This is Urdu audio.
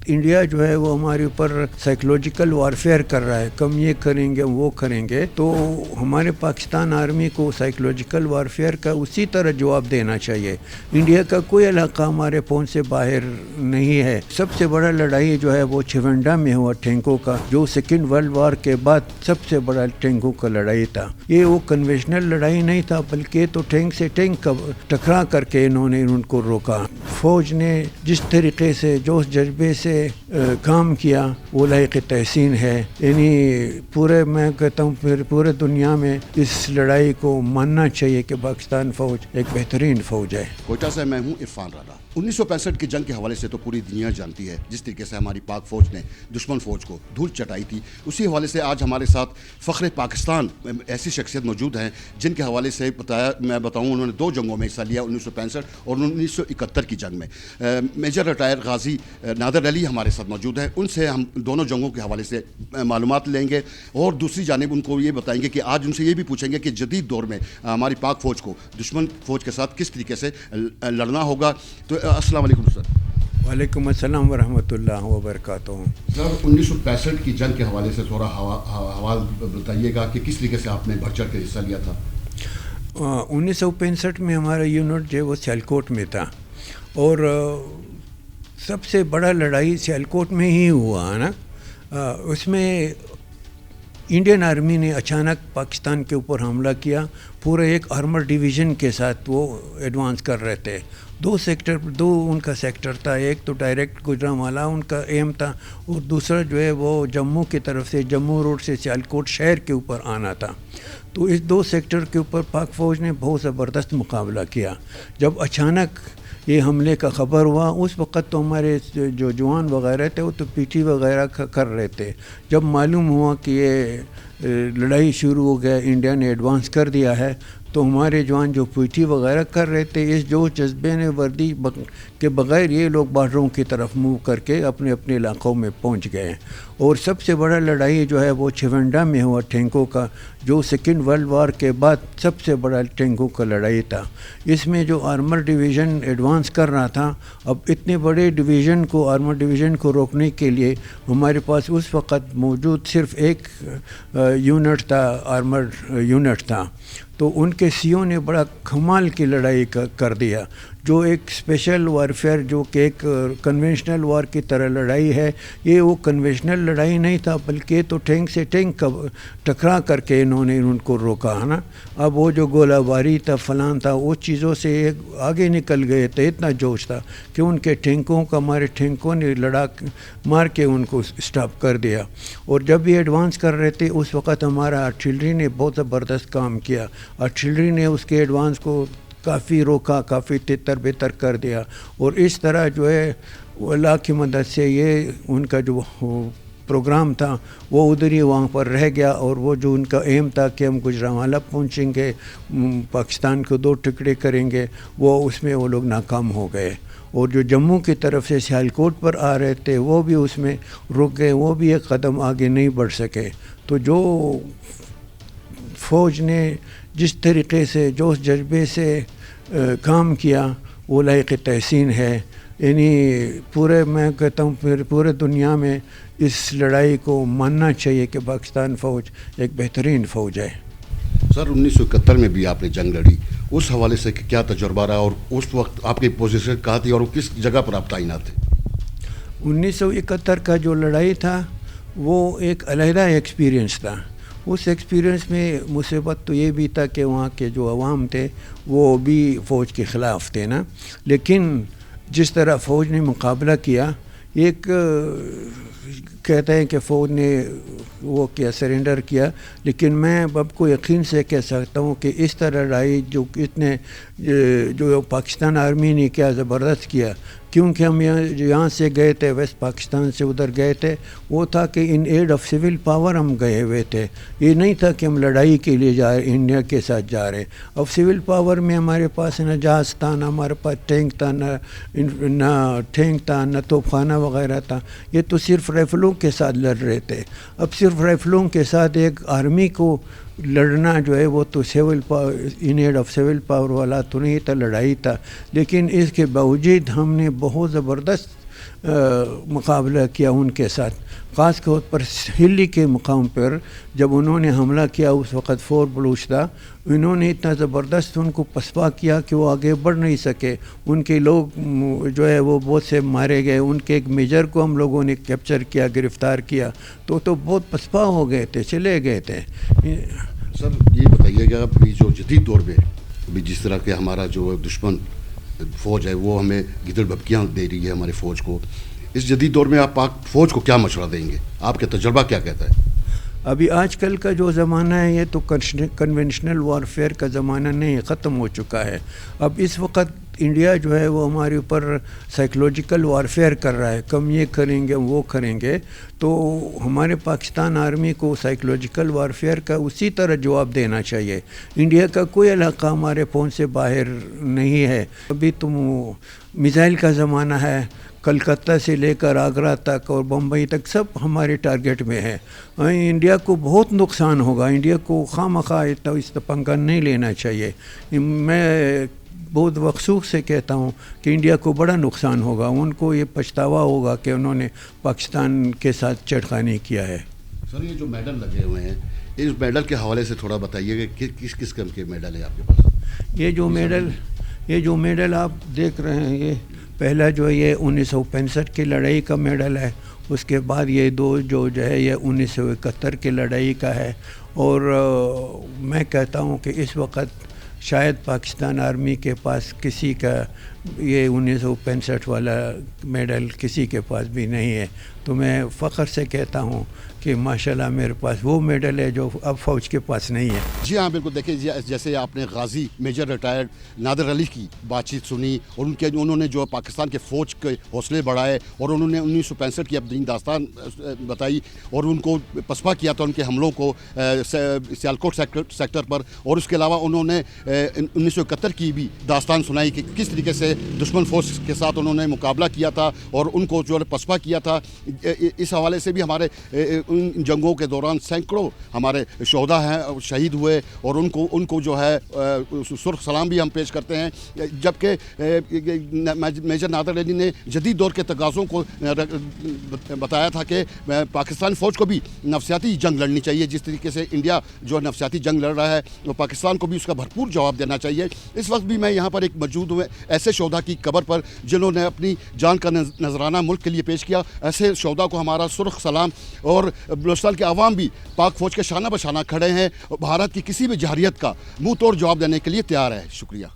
انڈیا جو ہے وہ ہمارے اوپر سائیکولوجیکل وارفیئر کر رہا ہے، کم یہ کریں گے وہ کریں گے، تو ہمارے پاکستان آرمی کو سائیکولوجیکل وارفیئر کا اسی طرح جواب دینا چاہیے۔ انڈیا کا کوئی علاقہ ہمارے پہنچ سے باہر نہیں ہے۔ سب سے بڑا لڑائی جو ہے وہ چونڈا میں ہوا ٹینکوں کا، جو سیکنڈ ورلڈ وار کے بعد سب سے بڑا ٹینکوں کا لڑائی تھا۔ یہ وہ کنوینشنل لڑائی نہیں تھا، بلکہ تو ٹینک سے ٹینک کا ٹکرا کر کے انہوں نے ان کو روکا۔ فوج نے جس طریقے سے جوش جذبے سے کام کیا وہ لائق تحسین ہے۔ یعنی میں کہتا ہوں پورے دنیا میں اس لڑائی کو ماننا چاہیے کہ پاکستان فوج ایک بہترین فوج ہے۔ کوئٹہ سے میں ہوں عرفان رانا۔ 1965 کی جنگ کے حوالے سے تو پوری دنیا جانتی ہے جس طریقے سے ہماری پاک فوج نے دشمن فوج کو دھول چٹائی تھی، اسی حوالے سے آج ہمارے ساتھ فخر پاکستان ایسی شخصیت موجود ہیں جن کے حوالے سے میں بتاؤں انہوں نے 2 جنگوں میں حصہ لیا، 1965 اور 1971 کی جنگ میں۔ میجر ریٹائر غازی نادر علی ہمارے ساتھ موجود ہیں، ان سے ہم دونوں جنگوں کے حوالے سے معلومات لیں گے اور دوسری جانب ان کو یہ بتائیں گے کہ آج ان سے یہ بھی پوچھیں گے کہ جدید دور میں ہماری پاک فوج کو دشمن فوج کے ساتھ کس طریقے سے لڑنا ہوگا۔ تو السلام علیکم سر۔ وعلیکم السلام ورحمۃ اللہ وبرکاتہ۔ سر 1965 کی جنگ کے حوالے سے تھوڑا حوال بتائیے گا کہ کس طریقے سے آپ نے بڑھ چڑھ کے حصہ لیا تھا۔ 1965 میں ہمارا یونٹ جو ہے وہ سیالکوٹ میں تھا، اور سب سے بڑا لڑائی سیالکوٹ میں ہی ہوا ہے نا۔ اس میں انڈین آرمی نے اچانک پاکستان کے اوپر حملہ کیا، پورے ایک آرمر ڈویژن کے ساتھ وہ ایڈوانس کر رہے تھے۔ 2 ان کا سیکٹر تھا، ایک تو ڈائریکٹ گجرانوالہ ان کا ایم تھا، اور دوسرا جو ہے وہ جموں کی طرف سے جموں روڈ سے سیالکوٹ شہر کے اوپر آنا تھا۔ تو اس 2 سیکٹر کے اوپر پاک فوج نے بہت زبردست مقابلہ کیا۔ جب اچانک یہ حملے کا خبر ہوا، اس وقت تو ہمارے جو جوان وغیرہ تھے وہ تو پی ٹی وغیرہ کر رہے تھے۔ جب معلوم ہوا کہ یہ لڑائی شروع ہو گیا، انڈیا نے ایڈوانس کر دیا ہے، تو ہمارے جوان جو پی ٹی وغیرہ کر رہے تھے، اس جوش جذبے نے وردی کے بغیر یہ لوگ بارڈروں کی طرف موو کر کے اپنے اپنے علاقوں میں پہنچ گئے۔ اور سب سے بڑا لڑائی جو ہے وہ چونڈا میں ہوا ٹینکوں کا، جو سیکنڈ ورلڈ وار کے بعد سب سے بڑا ٹینکوں کا لڑائی تھا۔ اس میں جو آرمر ڈویژن ایڈوانس کر رہا تھا، اب اتنے بڑے ڈویژن کو، آرمر ڈویژن کو روکنے کے لیے ہمارے پاس اس وقت موجود صرف ایک یونٹ تھا، آرمر یونٹ تھا۔ تو ان کے سیوں نے بڑا کمال کی لڑائی کر دیا، جو ایک اسپیشل وارفیئر، جو کہ ایک کنونشنل وار کی طرح لڑائی ہے، یہ وہ کنونشنل لڑائی نہیں تھا، بلکہ تو ٹینک سے ٹینک کا ٹکرا کر کے انہوں نے ان کو روکا ہے نا۔ اب وہ جو گولہ باری تھا، فلان تھا، وہ چیزوں سے آگے نکل گئے تھے، اتنا جوش تھا کہ ان کے ٹینکوں کا، ہمارے ٹینکوں نے مار کے ان کو اسٹاپ کر دیا۔ اور جب یہ ایڈوانس کر رہے تھے، اس وقت ہمارا آرٹلری نے بہت زبردست کام کیا۔ آرٹلری نے اس کے ایڈوانس کو کافی روکا، کافی تتر بتر کر دیا، اور اس طرح جو ہے اللہ کی مدد سے یہ ان کا جو پروگرام تھا وہ ادھر ہی وہاں پر رہ گیا، اور وہ جو ان کا ایم تھا کہ ہم گجرانوالہ پہنچیں گے، پاکستان کو 2 ٹکڑے کریں گے، وہ اس میں وہ لوگ ناکام ہو گئے۔ اور جو جموں کی طرف سے سیالکوٹ پر آ رہے تھے وہ بھی اس میں رک گئے، وہ بھی ایک قدم آگے نہیں بڑھ سکے۔ تو جو فوج نے جس طریقے سے جوش جذبے سے کام کیا وہ لائق تحسین ہے۔ یعنی میں کہتا ہوں پورے دنیا میں اس لڑائی کو ماننا چاہیے کہ پاکستان فوج ایک بہترین فوج ہے۔ سر 1971 میں بھی آپ نے جنگ لڑی، اس حوالے سے کیا تجربہ رہا، اور اس وقت آپ کی پوزیشن کہاں تھی اور کس جگہ پر آپ تعینات تھے؟ 1971 کا جو لڑائی تھا وہ ایک علیحدہ ایکسپیرینس تھا۔ اس ایکسپیرینس میں مصیبت تو یہ بھی تھا کہ وہاں کے جو عوام تھے وہ بھی فوج کے خلاف تھے نا، لیکن جس طرح فوج نے مقابلہ کیا، ایک کہتے ہیں کہ فوج نے وہ کیا سرنڈر کیا، لیکن میں اب کو یقین سے کہہ سکتا ہوں کہ اس طرح لڑائی جو پاکستان آرمی نے کیا زبردست کیا، کیونکہ ہم یہاں سے گئے تھے، ویسٹ پاکستان سے ادھر گئے تھے، وہ تھا کہ ان ایڈ آف سول پاور ہم گئے ہوئے تھے، یہ نہیں تھا کہ ہم لڑائی کے لیے جا رہے انڈیا کے ساتھ جا رہے۔ اب سول پاور میں ہمارے پاس نہ جہاز تھا، نہ ہمارے پاس ٹینک تھا، نہ توپ خانہ وغیرہ تھا، یہ تو صرف رائفلوں کے ساتھ لڑ رہے تھے۔ اب صرف رائفلوں کے ساتھ ایک آرمی کو لڑنا جو ہے وہ تو civil power in aid of civil power والا تو نہیں تھا، لڑائی تھا، لیکن اس کے باوجود ہم نے بہت زبردست مقابلہ کیا ان کے ساتھ. خاص طور پر ہلی کے مقام پر جب انہوں نے حملہ کیا اس وقت فور بلوچ تھا, انہوں نے اتنا زبردست ان کو پسپا کیا کہ وہ آگے بڑھ نہیں سکے. ان کے لوگ جو ہے وہ بہت سے مارے گئے. ان کے ایک میجر کو ہم لوگوں نے کیپچر کیا, گرفتار کیا, تو بہت پسپا ہو گئے تھے, چلے گئے تھے. سر یہ بتائیے گا ابھی جو جدید دور میں ابھی جس طرح کہ ہمارا جو دشمن فوج ہے وہ ہمیں گدڑ بھبکیاں دے رہی ہے ہمارے فوج کو, اس جدید دور میں آپ پاک فوج کو کیا مشورہ دیں گے؟ آپ کا تجربہ کیا کہتا ہے؟ ابھی آج کل کا جو زمانہ ہے یہ تو کنونشنل وارفیئر کا زمانہ نہیں, ختم ہو چکا ہے. اب اس وقت انڈیا جو ہے وہ ہمارے اوپر سائیکلوجیکل وارفیئر کر رہا ہے, کم یہ کریں گے وہ کریں گے. تو ہمارے پاکستان آرمی کو سائیکلوجیکل وارفیئر کا اسی طرح جواب دینا چاہیے. انڈیا کا کوئی علاقہ ہمارے فون سے باہر نہیں ہے. ابھی تو میزائل کا زمانہ ہے, کلکتہ سے لے کر آگرہ تک اور بمبئی تک سب ہمارے ٹارگٹ میں ہے. انڈیا کو بہت نقصان ہوگا. انڈیا کو خواہ اس پنگا نہیں لینا چاہیے. میں بہت وقصوخ سے کہتا ہوں کہ انڈیا کو بڑا نقصان ہوگا. ان کو یہ پچھتاوا ہوگا کہ انہوں نے پاکستان کے ساتھ چھیڑخانی کیا ہے. سر یہ جو میڈل لگے ہوئے ہیں اس میڈل کے حوالے سے تھوڑا بتائیے کہ کس قسم کے میڈل ہیں آپ کے پاس؟ یہ جو میڈل آپ دیکھ رہے ہیں, یہ پہلا جو ہے یہ 1965 کی لڑائی کا میڈل ہے. اس کے بعد یہ دو جو ہے یہ 1971 کی لڑائی کا ہے. اور میں کہتا ہوں کہ اس وقت شاید پاکستان آرمی کے پاس کسی کا یہ 1965 والا میڈل کسی کے پاس بھی نہیں ہے. تو میں فخر سے کہتا ہوں کہ ماشاءاللہ میرے پاس وہ میڈل ہے جو اب فوج کے پاس نہیں ہے. جی ہاں بالکل. دیکھیں جیسے آپ نے غازی میجر ریٹائرڈ نادر علی کی بات چیت سنی اور انہوں نے جو پاکستان کے فوج کے حوصلے بڑھائے اور انہوں نے 1965 کی اپنی داستان بتائی اور ان کو پسپا کیا تھا ان کے حملوں کو سیالکوٹ سیکٹر پر. اور اس کے علاوہ انہوں نے 1971 کی بھی داستان سنائی کہ کس طریقے سے دشمن فوج کے ساتھ انہوں نے مقابلہ کیا تھا اور ان کو جو پسپا کیا تھا. اس حوالے سے بھی ہمارے ان جنگوں کے دوران سینکڑوں ہمارے شہدا ہیں شہید ہوئے اور ان کو جو ہے سرخ سلام بھی ہم پیش کرتے ہیں. جبکہ میجر نادر علی نے جدید دور کے تقاضوں کو بتایا تھا کہ پاکستان فوج کو بھی نفسیاتی جنگ لڑنی چاہیے. جس طریقے سے انڈیا جو نفسیاتی جنگ لڑ رہا ہے وہ پاکستان کو بھی اس کا بھرپور جواب دینا چاہیے. اس وقت بھی میں یہاں پر ایک موجود ہوں ایسے شہدا کی قبر پر جنہوں نے اپنی جان کا نذرانہ ملک کے لیے پیش کیا. ایسے شہدا کو ہمارا سرخ سلام. اور بلوچستان کے عوام بھی پاک فوج کے شانہ بشانہ کھڑے ہیں. بھارت کی کسی بھی جارحیت کا منہ توڑ جواب دینے کے لیے تیار ہے. شکریہ.